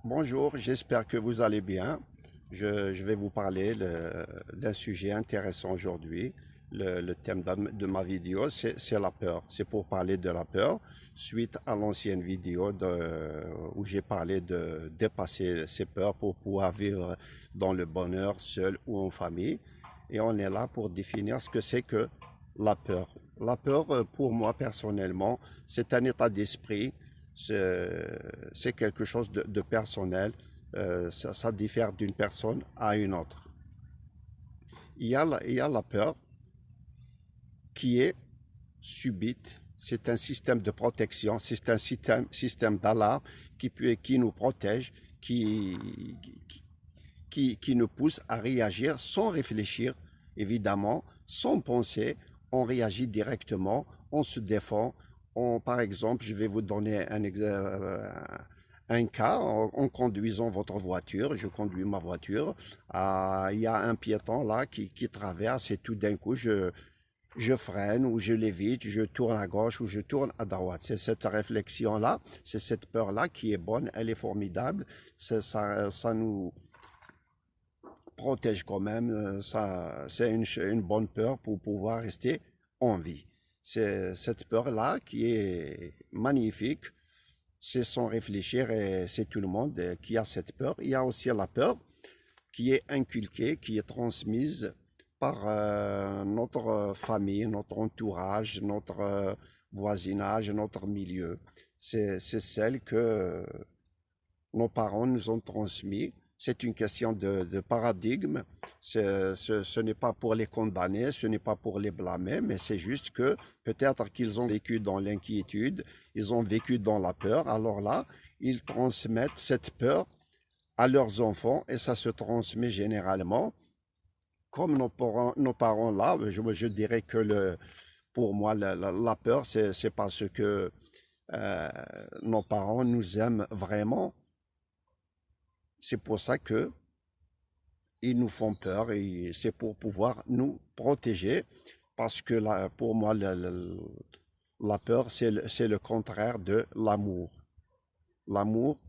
Bonjour, j'espère que vous allez bien. Je vais vous parler d'un sujet intéressant aujourd'hui. Le thème de ma vidéo, c'est la peur. C'est pour parler de la peur suite à l'ancienne vidéo où j'ai parlé de dépasser ses peurs pour pouvoir vivre dans le bonheur seul ou en famille. Et on est là pour définir ce que c'est que la peur. La peur, pour moi personnellement, c'est un état d'esprit, c'est quelque chose de personnel. Ça diffère d'une personne à une autre. Il y a la peur qui est subite. C'est un système de protection, c'est un système d'alarme qui nous protège, qui, qui nous pousse à réagir sans réfléchir, évidemment, sans penser. On réagit directement, on se défend. Par exemple, je vais vous donner un cas en conduisant votre voiture. Je conduis ma voiture. Il y a un piéton là qui traverse et tout d'un coup, je freine ou je l'évite, je tourne à gauche ou je tourne à droite. C'est cette réflexion-là, c'est cette peur-là qui est bonne, elle est formidable. Ça nous protège quand même. C'est une bonne peur pour pouvoir rester en vie. C'est cette peur-là qui est magnifique. C'est sans réfléchir et c'est tout le monde qui a cette peur. Il y a aussi la peur qui est inculquée, qui est transmise par notre famille, notre entourage, notre voisinage, notre milieu. C'est celle que nos parents nous ont transmis. C'est une question de paradigme. Ce n'est pas pour les condamner, ce n'est pas pour les blâmer, mais c'est juste que peut-être qu'ils ont vécu dans l'inquiétude, ils ont vécu dans la peur. Alors là, ils transmettent cette peur à leurs enfants et ça se transmet généralement. Comme nos parents là, je dirais que pour moi, la peur, c'est parce que euh, nos parents nous aiment vraiment. C'est pour ça que ils nous font peur et c'est pour pouvoir nous protéger. Parce que pour moi, la peur, c'est le contraire de l'amour. L'amour,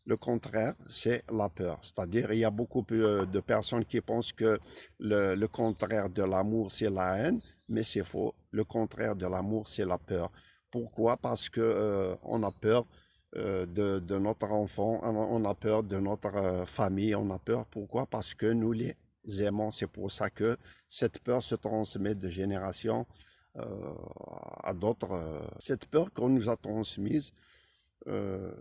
le contraire, c'est la peur. C'est-à-dire, il y a beaucoup de personnes qui pensent que le contraire de l'amour, c'est la haine, mais c'est faux. Le contraire de l'amour, c'est la peur. Pourquoi? Parce que on a peur de notre enfant, on a peur de notre famille, on a peur. Pourquoi? Parce que nous les aimons. C'est pour ça que cette peur se transmet de génération euh, à d'autres. Cette peur qu'on nous a transmise, euh,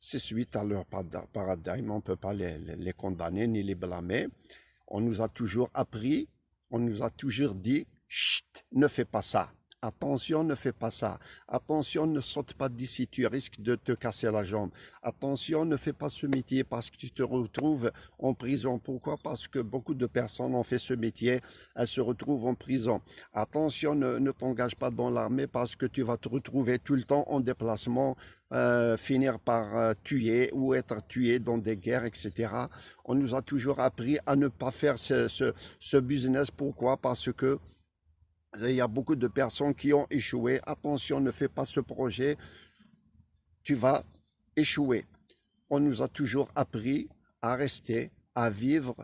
c'est suite à leur paradigme. On ne peut pas les condamner ni les blâmer. On nous a toujours appris, on nous a toujours dit, chut, ne fais pas ça. Attention, ne fais pas ça. Attention, ne saute pas d'ici, tu risques de te casser la jambe. Attention, ne fais pas ce métier parce que tu te retrouves en prison. Pourquoi? Parce que beaucoup de personnes ont fait ce métier, elles se retrouvent en prison. Attention, ne t'engage pas dans l'armée parce que tu vas te retrouver tout le temps en déplacement, finir par tuer ou être tué dans des guerres, etc. On nous a toujours appris à ne pas faire ce business. Pourquoi? Parce que il y a beaucoup de personnes qui ont échoué. Attention, ne fais pas ce projet, tu vas échouer. On nous a toujours appris à rester, à vivre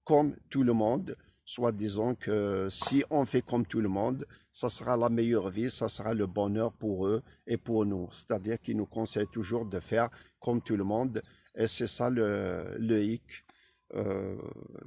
comme tout le monde, soit disant que si on fait comme tout le monde, ça sera la meilleure vie, ça sera le bonheur pour eux et pour nous. C'est-à-dire qu'ils nous conseillent toujours de faire comme tout le monde et c'est ça le hic. Euh,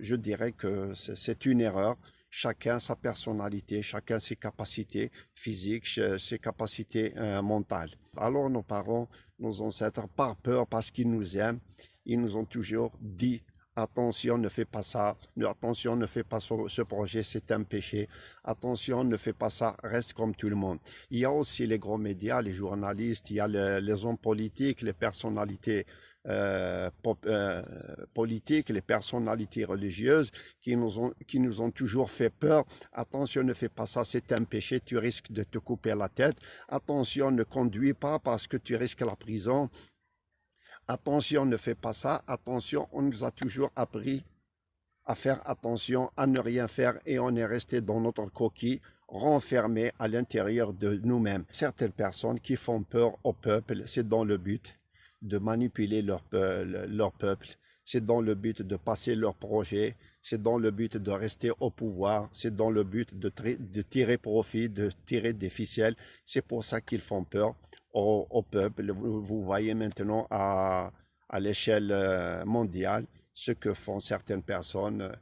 je dirais que c'est une erreur. Chacun sa personnalité, chacun ses capacités physiques, ses capacités mentales. Alors nos parents, nos ancêtres, par peur, parce qu'ils nous aiment, ils nous ont toujours dit attention, ne fais pas ça, attention, ne fais pas ce projet, c'est un péché, attention, ne fais pas ça, reste comme tout le monde. Il y a aussi les grands médias, les journalistes, il y a les hommes politiques, les personnalités politiques, les personnalités religieuses qui nous ont toujours fait peur. Attention, ne fais pas ça, c'est un péché, tu risques de te couper la tête. Attention, ne conduis pas parce que tu risques la prison. Attention, ne fais pas ça. Attention, on nous a toujours appris à faire attention, à ne rien faire et on est resté dans notre coquille renfermé à l'intérieur de nous-mêmes. Certaines personnes qui font peur au peuple, c'est dans le but de manipuler leur peuple. C'est dans le but de passer leurs projets, c'est dans le but de rester au pouvoir, c'est dans le but de tirer profit, de tirer des ficelles. C'est pour ça qu'ils font peur au peuple. Vous voyez maintenant à l'échelle mondiale ce que font certaines personnes.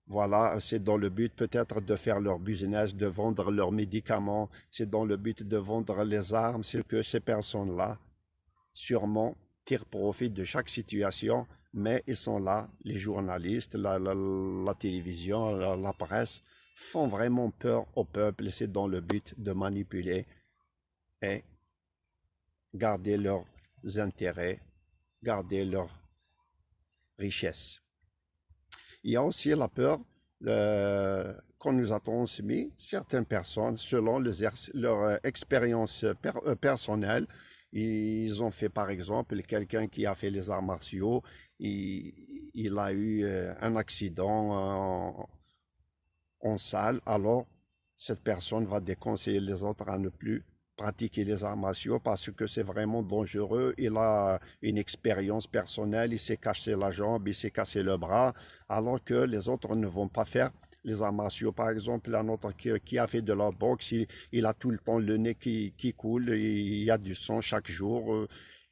Voilà, c'est dans le but peut-être de faire leur business, de vendre leurs médicaments, c'est dans le but de vendre les armes, c'est que ces personnes-là, sûrement, tirent profit de chaque situation, mais ils sont là, les journalistes, la télévision, la presse, font vraiment peur au peuple, c'est dans le but de manipuler et garder leurs intérêts, garder leur richesse. Il y a aussi la peur qu'on nous a transmis certaines personnes selon leur expérience personnelle. Ils ont fait par exemple quelqu'un qui a fait les arts martiaux, il a eu un accident en salle, alors cette personne va déconseiller les autres à ne plus pratiquer les arts martiaux parce que c'est vraiment dangereux. Il a une expérience personnelle, il s'est cassé la jambe, il s'est cassé le bras, alors que les autres ne vont pas faire les arts martiaux. Par exemple, un autre qui a fait de la boxe, il a tout le temps le nez qui coule, il y a du sang chaque jour.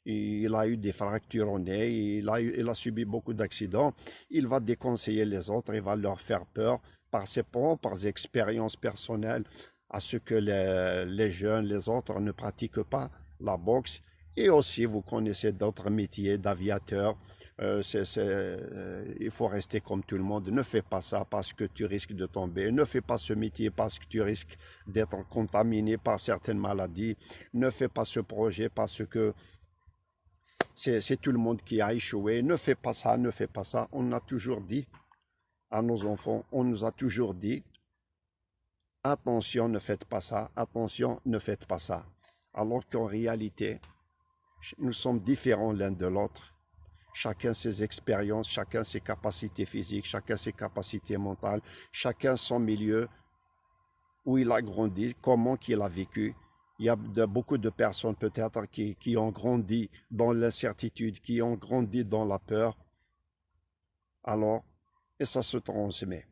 Il a eu des fractures au nez, il a subi beaucoup d'accidents. Il va déconseiller les autres, il va leur faire peur par ses propres expériences personnelles à ce que les jeunes, les autres ne pratiquent pas la boxe. Et aussi, vous connaissez d'autres métiers d'aviateur. Il faut rester comme tout le monde. Ne fais pas ça parce que tu risques de tomber. Ne fais pas ce métier parce que tu risques d'être contaminé par certaines maladies. Ne fais pas ce projet parce que c'est tout le monde qui a échoué. Ne fais pas ça, ne fais pas ça. On a toujours dit à nos enfants, on nous a toujours dit, attention, ne faites pas ça, attention, ne faites pas ça. Alors qu'en réalité, nous sommes différents l'un de l'autre. Chacun ses expériences, chacun ses capacités physiques, chacun ses capacités mentales, chacun son milieu, où il a grandi, comment il a vécu. Il y a beaucoup de personnes peut-être qui ont grandi dans l'incertitude, qui ont grandi dans la peur. Alors, et ça se transmet.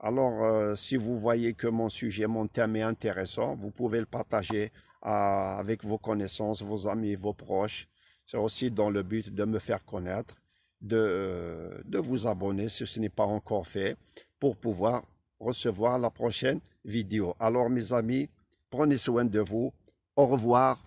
Alors, si vous voyez que mon sujet, mon thème est intéressant, vous pouvez le partager avec vos connaissances, vos amis, vos proches. C'est aussi dans le but de me faire connaître, de vous abonner si ce n'est pas encore fait, pour pouvoir recevoir la prochaine vidéo. Alors, mes amis, prenez soin de vous. Au revoir.